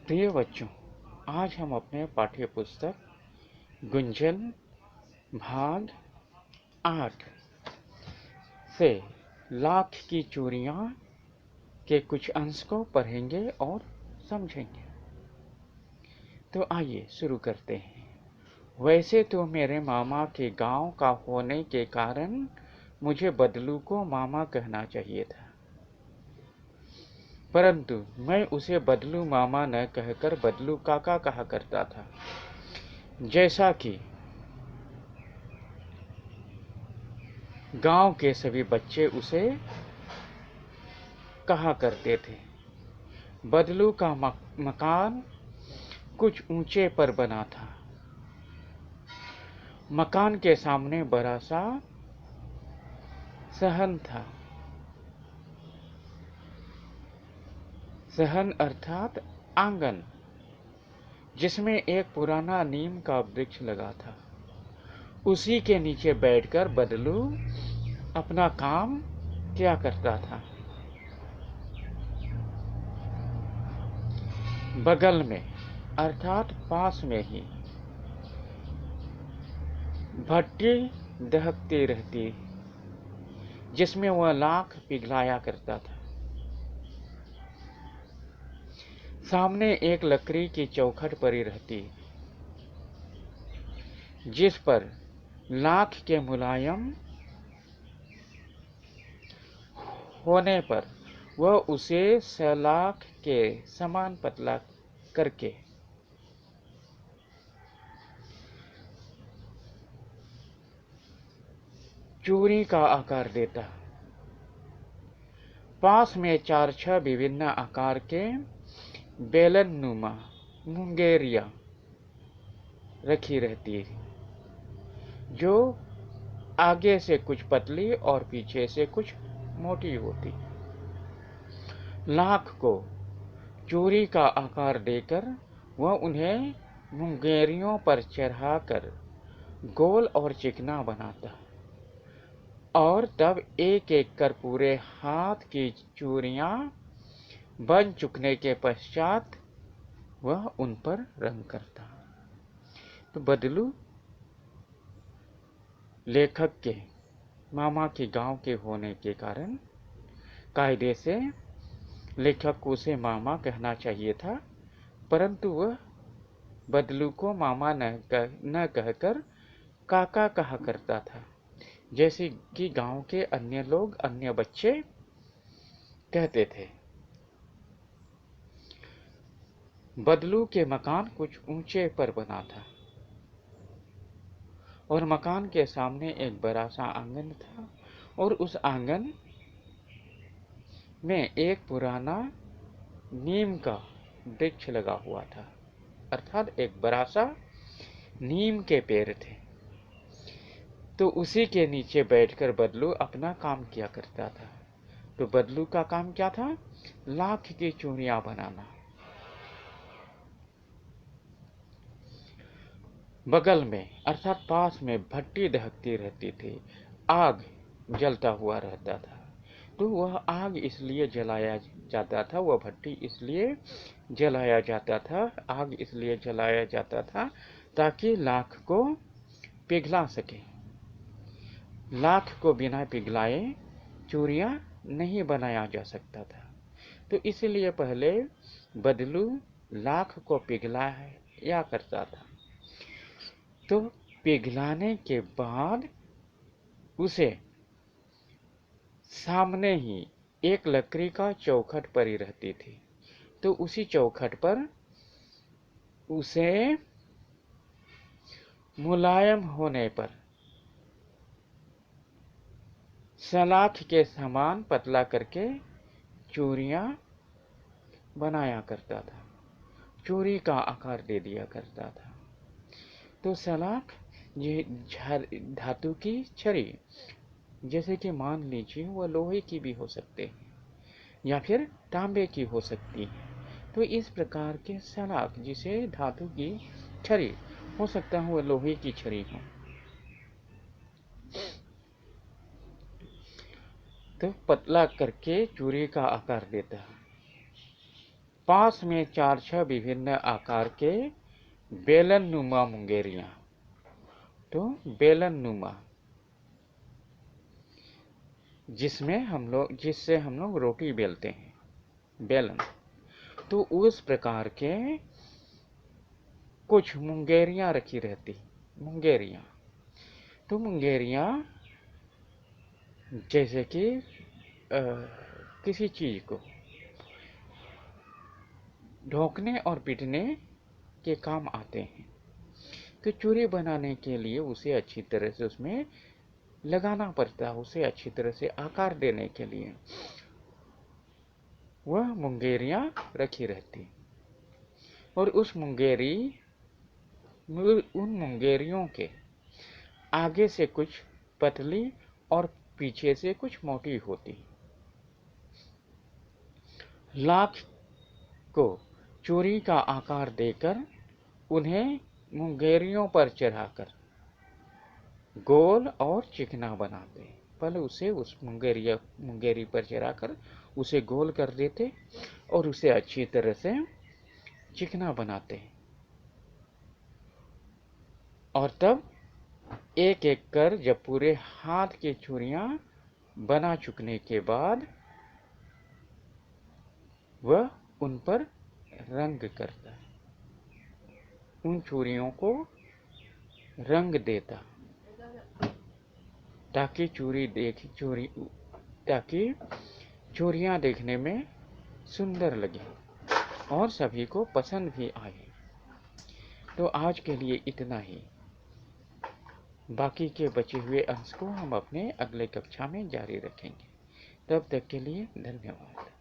प्रिय बच्चों, आज हम अपने पाठ्य पुस्तक गुंजन भाग 8 से लाख की चूड़ियाँ के कुछ अंश को पढ़ेंगे और समझेंगे। तो आइए शुरू करते हैं। वैसे तो मेरे मामा के गांव का होने के कारण मुझे बदलू को मामा कहना चाहिए था, परंतु मैं उसे बदलू मामा न कहकर बदलू काका कहा करता था। जैसा कि गांव के सभी बच्चे उसे कहा करते थे। बदलू का मकान कुछ ऊंचे पर बना था। मकान के सामने बड़ा सा सहन था। सहन अर्थात आंगन, जिसमें एक पुराना नीम का वृक्ष लगा था। उसी के नीचे बैठकर बदलू अपना काम किया करता था। बगल में अर्थात पास में ही भट्टी दहकती रहती, जिसमें वह लाख पिघलाया करता था। सामने एक लकड़ी की चौखट पड़ी रहती, जिस पर लाख के मुलायम होने पर वह उसे सलाख के समान पतला करके चूड़ी का आकार देता। पास में 4-6 विभिन्न आकार के बेलन नुमा मुंगेरियां रखी रहती, जो आगे से कुछ पतली और पीछे से कुछ मोटी होती। लाख को चूड़ी का आकार देकर वह उन्हें मुंगेरियों पर चढ़ाकर गोल और चिकना बनाता, और तब एक एक कर पूरे हाथ की चूड़ियां बन चुकने के पश्चात वह उन पर रंग करता। तो बदलू लेखक के मामा के गांव के होने के कारण कायदे से लेखक को उसे मामा कहना चाहिए था, परंतु वह बदलू को मामा न कहकर काका कहा करता था, जैसे कि गांव के अन्य लोग, अन्य बच्चे कहते थे। बदलू के मकान कुछ ऊंचे पर बना था, और मकान के सामने एक बड़ा सा आंगन था, और उस आंगन में एक पुराना नीम का वृक्ष लगा हुआ था, अर्थात एक बड़ा सा नीम के पेड़ थे। तो उसी के नीचे बैठकर बदलू अपना काम किया करता था। तो बदलू का काम क्या था? लाख की चूड़ियां बनाना। बगल में अर्थात पास में भट्टी दहकती रहती थी, आग जलता हुआ रहता था। तो वह आग इसलिए जलाया जाता था, वह भट्टी इसलिए जलाया जाता था, आग इसलिए जलाया जाता था ताकि लाख को पिघला सके। लाख को बिना पिघलाए चूड़ियां नहीं बनाया जा सकता था। तो इसलिए पहले बदलू लाख को पिघलाया करता था। तो पिघलाने के बाद उसे सामने ही एक लकड़ी का चौखट पड़ी रहती थी। तो उसी चौखट पर उसे मुलायम होने पर सलाख के समान पतला करके चूड़ियां बनाया करता था, चूड़ी का आकार दे दिया करता था। तो सलाख ये धातु की छड़ी, जैसे कि मान लीजिए वह लोहे की भी हो सकते हैं या फिर तांबे की हो सकती है। तो इस प्रकार के सलाख, जिसे धातु की छड़ी हो सकता है वह लोहे की छड़ी हो, तो पतला करके चूड़ी का आकार देता है। पास में 4-6 विभिन्न आकार के बेलन नुमा मुंगेरियां। तो बेलन नुमा, जिससे हम लोग रोटी बेलते हैं, बेलन। तो उस प्रकार के कुछ मुंगेरियां रखी रहती, मुंगेरियां। तो मुंगेरियां जैसे कि किसी चीज को ढोकने और पीटने के काम आते हैं। तो चूरी बनाने के लिए उसे अच्छी तरह से उसमें लगाना पड़ता है, उसे अच्छी तरह से आकार देने के लिए वह मुंगेरियां रखी रहती। और उन मुंगेरियों के आगे से कुछ पतली और पीछे से कुछ मोटी होती। लाख को चूरी का आकार देकर उन्हें मुंगेरियों पर चढ़ाकर गोल और चिकना बनाते। पहले उसे उस मुंगेरी पर चढ़ाकर उसे गोल कर देते और उसे अच्छी तरह से चिकना बनाते। और तब एक एक कर जब पूरे हाथ की चूड़ियां बना चुकने के बाद वह उन पर रंग करता, उन चूड़ियों को रंग देता, ताकि चूड़ियां देखने में सुंदर लगे और सभी को पसंद भी आए। तो आज के लिए इतना ही। बाकी के बचे हुए अंश को हम अपने अगले कक्षा में जारी रखेंगे। तब तक के लिए धन्यवाद।